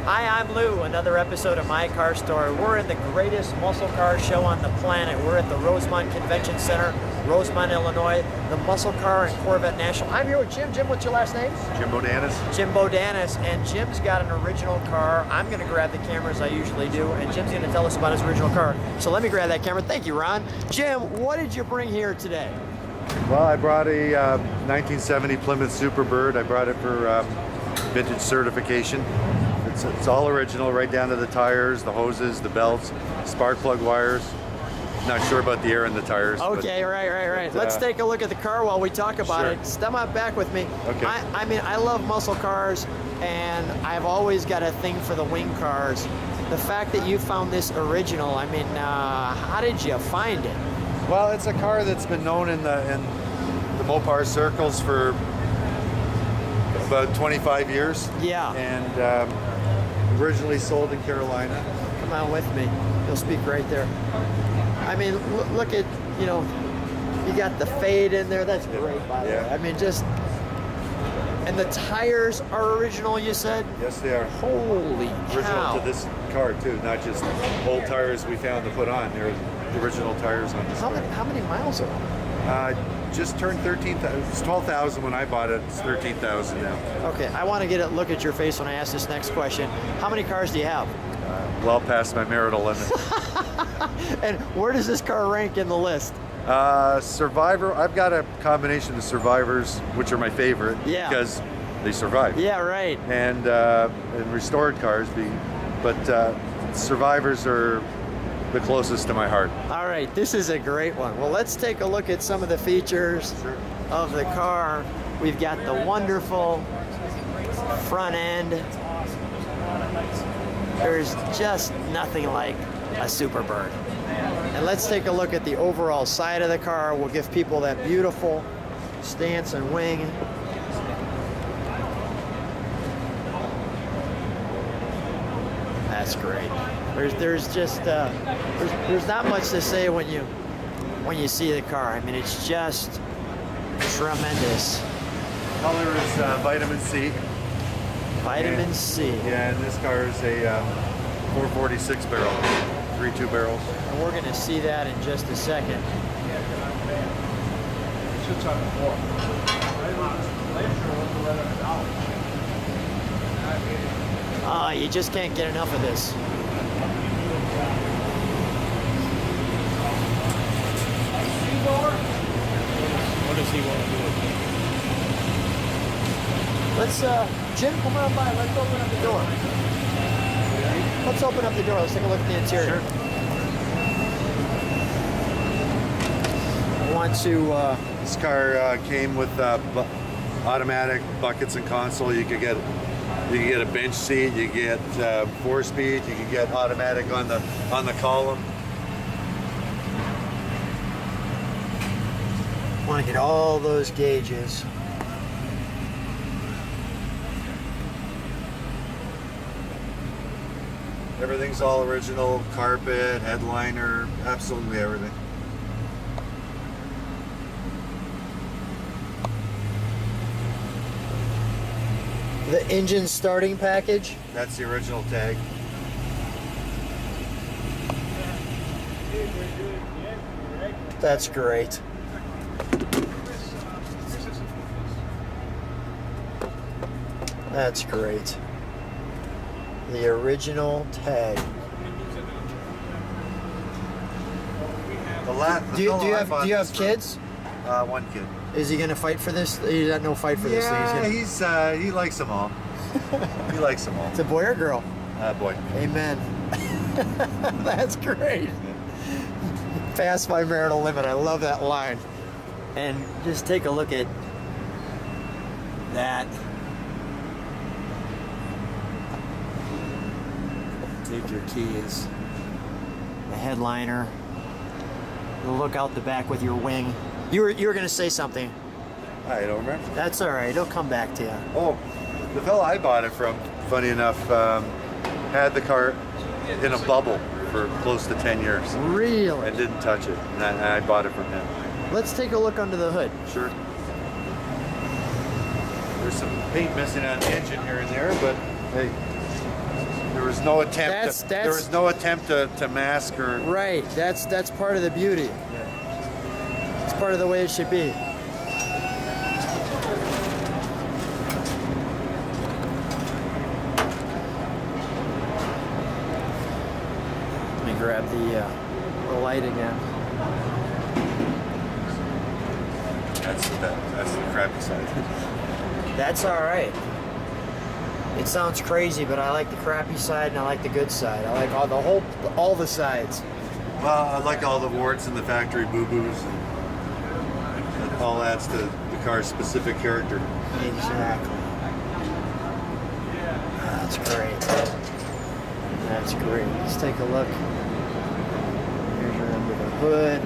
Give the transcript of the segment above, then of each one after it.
Hi, I'm Lou, another episode of My Car Store. We're in the greatest muscle car show on the planet. We're at the Rosemont Convention Center, Rosemont, Illinois, the Muscle Car and Corvette National. I'm here with Jim. Jim, what's your last name? Jim Bodanis. Jim Bodanis, and Jim's got an original car. I'm going to grab the camera as I usually do, and Jim's going to tell us about his original car. So let me grab that camera. Thank you, Ron. Jim, what did you bring here today? Well, I brought a 1970 Plymouth Superbird. I brought it for vintage certification. It's all original, right down to the tires, the hoses, the belts, spark plug wires. Not sure about the air in the tires. Okay, right. Let's take a look at the car while we talk about it. Step on back with me. Okay. I mean, I love muscle cars, and I've always got a thing for the wing cars. The fact that you found this original, I mean, how did you find it? Well, it's a car that's been known in the Mopar circles for about 25 years. Yeah. And originally sold in Carolina. Come on with me. You'll speak right there. I mean, look at, you know, you got the fade in there. That's great, by the way. I mean, just, and the tires are original, you said? Yes, they are. Holy Original cow. to this car, too, not just old tires we found to put on. They're original tires on this car. How many miles are on? Just turned 13,000. It was 12,000 when I bought it. It's 13,000 now. Okay, I want to get a look at your face when I ask this next question. How many cars do you have? Well past my marital limit. And where does this car rank in the list? Survivor. I've got a combination of Survivors, which are my favorite because they survive. Yeah, right. And restored cars, but Survivors are the closest to my heart. All right, this is a great one. Well, let's take a look at some of the features of the car. We've got the wonderful front end. There's just nothing like a Superbird. And let's take a look at the overall side of the car. We'll give people that beautiful stance and wing. That's great. There's just there's not much to say when you see the car. I mean, it's just tremendous. Color is vitamin C. Vitamin C. Yeah, and this car is a 446 barrel, 3.2 barrels. And we're going to see that in just a second. You just can't get enough of this. What does he want to do with it? Let's, Jim, come on by. Let's open up the door. Let's open up the door. Let's take a look at the interior. Sure. I want to... This car came with automatic buckets and console. You could get a bench seat. You could get 4-speed. You could get automatic on the column. I want to get all those gauges. Everything's all original. Carpet, headliner, absolutely everything. The engine starting package. That's the original tag. That's great. That's great. The original tag. Do you have kids? One kid. Is he gonna fight for this? He's got no fight for this thing. Yeah, he likes them all. He likes them all. It's a boy or girl? Boy. Amen. That's great. Past my marital limit. I love that line. And just take a look at that. Take your keys. The headliner. The look out the back with your wing. You were going to say something. I don't remember. That's all right. It'll come back to you. Oh, the fellow I bought it from, funny enough, had the car in a bubble for close to 10 years. Really? And didn't touch it. And I bought it from him. Let's take a look under the hood. Sure. There's some paint missing on the engine here and there, but hey. was no attempt. There was no attempt to mask or. Right. That's part of the beauty. It's part of the way it should be. Let me grab the light again. That's the crappy side. That's all right. It sounds crazy, but I like the crappy side and I like the good side. I like all the sides. Well, I like all the warts and the factory boo-boos, and that all adds to the car's specific character. Exactly. That's great. That's great. Let's take a look. Here's your under the hood.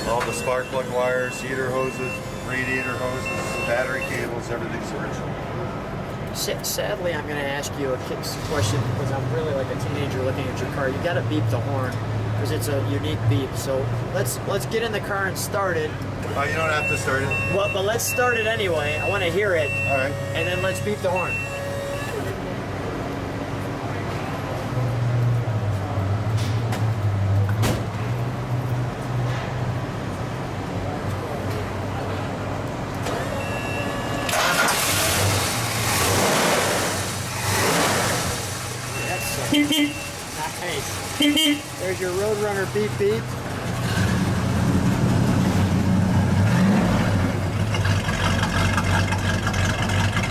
All the spark plug wires, heater hoses, radiator hoses, battery cables, everything's original. Sadly, I'm going to ask you a question because I'm really like a teenager looking at your car. You got to beep the horn because it's a unique beep. So let's get in the car and start it. Oh, you don't have to start it. Well, but let's start it anyway. I want to hear it. All right. And then let's beep the horn. Nice. There's your Roadrunner beep beep.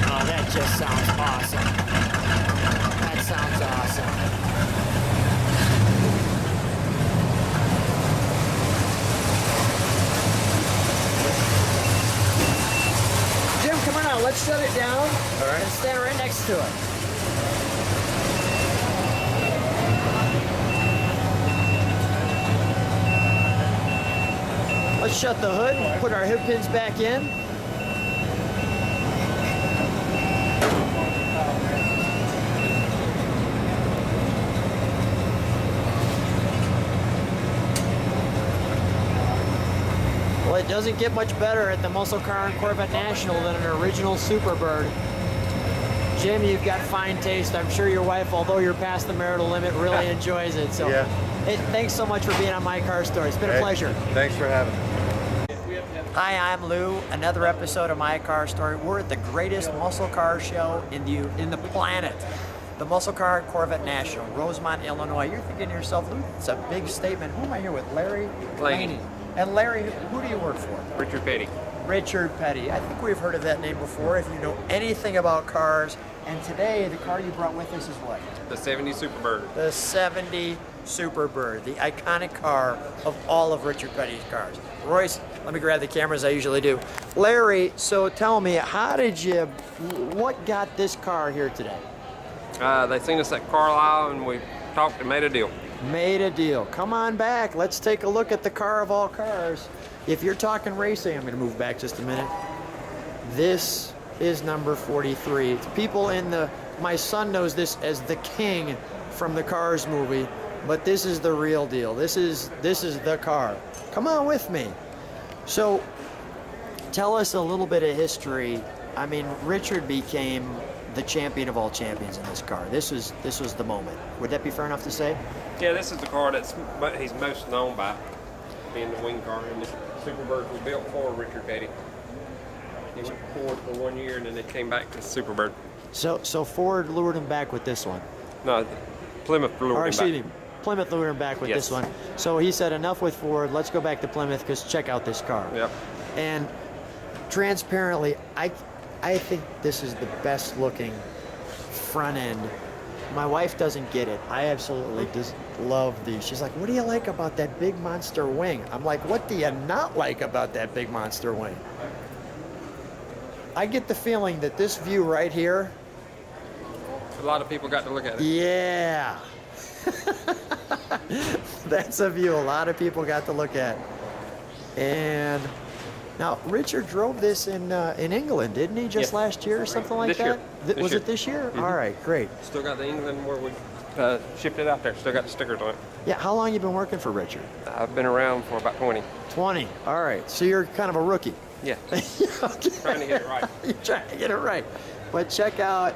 Oh, that just sounds awesome. That sounds awesome. Jim, come on out. Let's shut it down. All right. And stand right next to it. Let's shut the hood, put our hood pins back in. Well, it doesn't get much better at the Muscle Car and Corvette National than an original Superbird. Jim, you've got fine taste. I'm sure your wife, although you're past the marital limit, really enjoys it. So, Yeah. Hey, thanks so much for being on My Car Story. It's been a pleasure. Thanks for having me. Hi, I'm Lou. Another episode of My Car Story. We're at the greatest muscle car show in the planet, the Muscle Car and Corvette National, Rosemont, Illinois. You're thinking to yourself, Lou, it's a big statement. Who am I here with? Larry Laney. And Larry, who do you work for? Richard Petty. Richard Petty. I think we've heard of that name before if you know anything about cars. And today, the car you brought with us is what? The 70 Superbird. The 70 Superbird, the iconic car of all of Richard Petty's cars. Royce, let me grab the camera as I usually do. Larry, so tell me, what got this car here today? They seen us at Carlisle and we talked and made a deal. Made a deal. Come on back. Let's take a look at the car of all cars. If you're talking racing, I'm going to move back just a minute. This is number 43. People my son knows this as the King from the Cars movie, but this is the real deal. This is the car. Come on with me. So, tell us a little bit of history. I mean, Richard became the champion of all champions in this car. This was the moment. Would that be fair enough to say? Yeah, this is the car but he's most known by, being the wing car. And the Superbird was built for Richard Petty. He went to Ford for 1 year and then they came back to Superbird. So Ford lured him back with this one. No, Plymouth lured him back. Excuse me, Plymouth lured him back with Yes. this one. So he said, enough with Ford, let's go back to Plymouth because check out this car. Yep. And transparently, I think this is the best looking front end. My wife doesn't get it. I absolutely just love these. She's like, what do you like about that big monster wing? I'm like, what do you not like about that big monster wing? I get the feeling that this view right here, A lot of people got to look at it. yeah. That's a view a lot of people got to look at. And now Richard drove this in England, didn't he? Just Yeah. last year or something like This that? year. This Was year. it this year? Mhm. All right, great. Still got the England where we shipped it out there. Still got the stickers on it. Yeah, how long you been working for Richard? I've been around for about 20. 20. All right, so you're kind of a rookie. Yeah. Okay. Trying to get it right. You're trying to get it right. But check out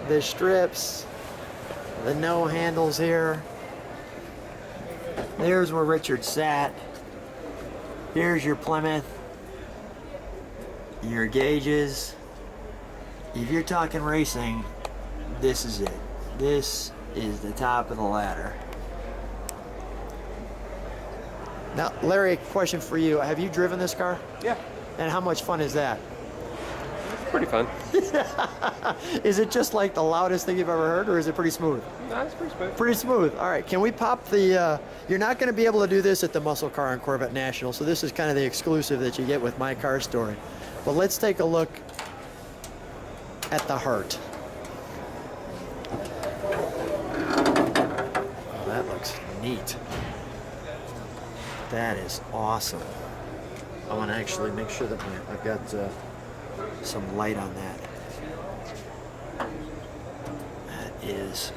the strips, the no handles here. There's where Richard sat. Here's your Plymouth, your gauges. If you're talking racing, this is it. This is the top of the ladder. Now, Larry, a question for you. Have you driven this car? Yeah, And how much fun is that? pretty fun. Is it just like the loudest thing you've ever heard, or is it pretty smooth? No, it's pretty smooth. Pretty smooth. All right, can we pop the, you're not going to be able to do this at the Muscle Car and Corvette National, so this is kind of the exclusive that you get with My Car Story. But let's take a look at the heart. Oh, that looks neat. That is awesome. I want to actually make sure that I've got some light on that. That is,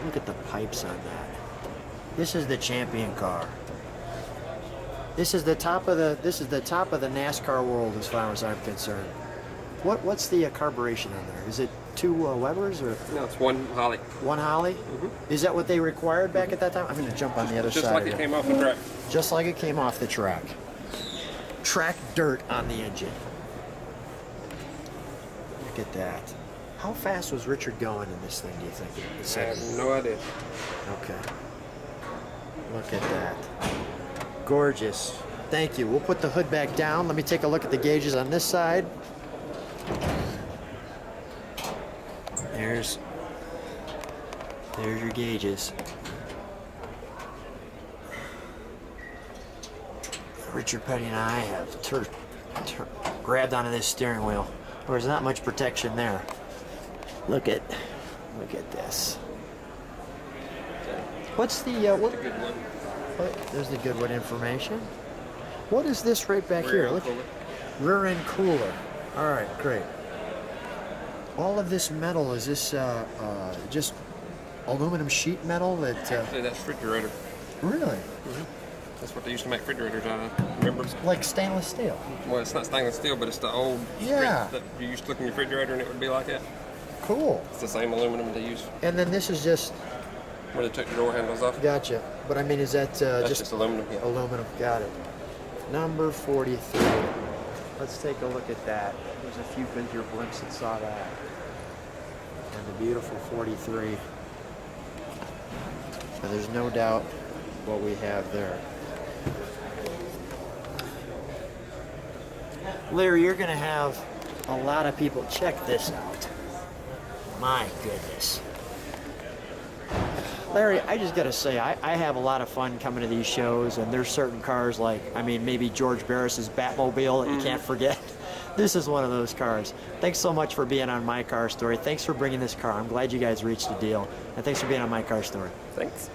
look at the pipes on that. This is the champion car. This is the top of the NASCAR world as far as I'm concerned. What's the carburation on there? Is it 2 Webers or No, it's one Holly. 1 Holly? Is that what they required back at that time? I'm going to jump on the other Just side. like of it came off the track. Just like it came off the track. Track dirt on the engine. Look at that. How fast was Richard going in this thing, do you think? I have no idea. Okay. Look at that. Gorgeous. Thank you. We'll put the hood back down. Let me take a look at the gauges on this side. There's your gauges. Richard Petty and I have grabbed onto this steering wheel. There's not much protection there. Look at this. What's the what? Good one. There's the Goodwood information. What is this right back here? Rear end Look, cooler. rear end cooler. All right, great. All of this metal, is this just aluminum sheet metal that? Actually, that's refrigerator. Really? That's what they used to make refrigerators out of. Remember? Like stainless steel. Well, it's not stainless steel, but it's the old Yeah. strip that you used to look in your refrigerator and it would be like that. Cool. It's the same aluminum they use And then this is just, where they took the door handles off. gotcha. But I mean, is that That's just just aluminum. Yeah. aluminum? Got it. Number 43. Let's take a look at that. There's a few bigger blimps that saw that. And the beautiful 43. And there's no doubt what we have there. Larry, you're going to have a lot of people check this out. My goodness. Larry, I just got to say, I have a lot of fun coming to these shows, and there's certain cars like, I mean, maybe George Barris's Batmobile that you can't forget. This is one of those cars. Thanks so much for being on My Car Story. Thanks for bringing this car. I'm glad you guys reached a deal. And thanks for being on My Car Story. Thanks.